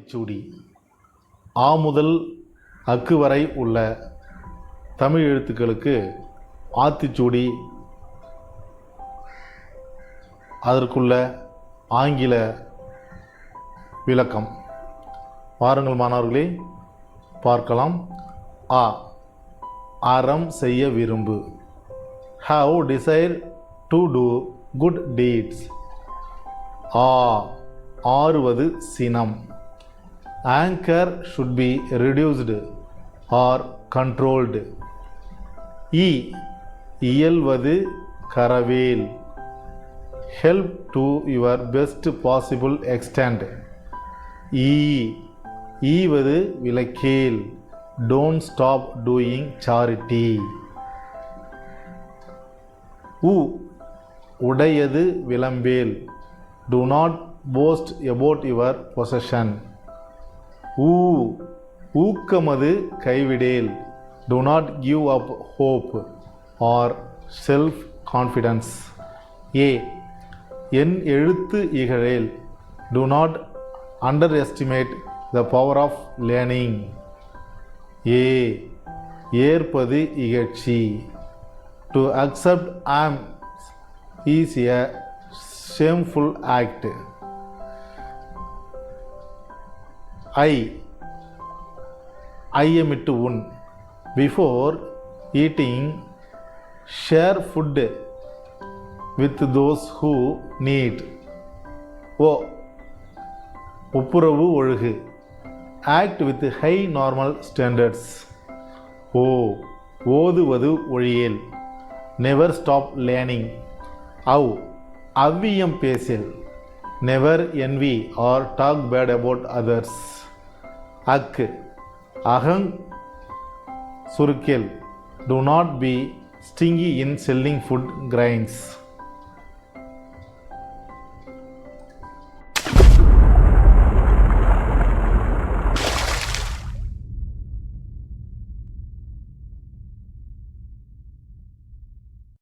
ஆத்திச்சூடி. ஆ முதல் அக்கு வரை உள்ள தமிழ் எழுத்துக்களுக்கு ஆத்திச்சூடி அதற்குள்ள ஆங்கில விளக்கம். பாருங்கள் மாணவர்களே, பார்க்கலாம். ஆ, அறம் செய்ய விரும்பு. Have desire to do good deeds. ஆ, ஆறுவது சினம். Anger should be reduced or controlled. E, இயல்வது கரவேல். Help to your best possible extent. E, ஈவது விலக்கேல். Don't stop doing charity. உ, உடையது விளம்பேல். Do not boast about your possession. Who, ஊக்கமது கைவிடேல். Do not give up hope or self-confidence. ஏ, என் எழுத்து இகழேல். Do not underestimate the power of learning. A, ஏற்பது இகழ்ச்சி. To accept alms is a shameful act. ஐ, ஐயமிட்டு உண். Before eating, share food with those who need. ஓ, ஒப்புரவு ஒழுகு. Act with high normal standards. ஓ, ஓதுவது ஒழியேல். Never stop learning. அவ், அவ்வியம் பேசேல். Never envy or talk bad about others. அக்கு, அகங் சுருக்கேல். Do not be stingy in selling food grains.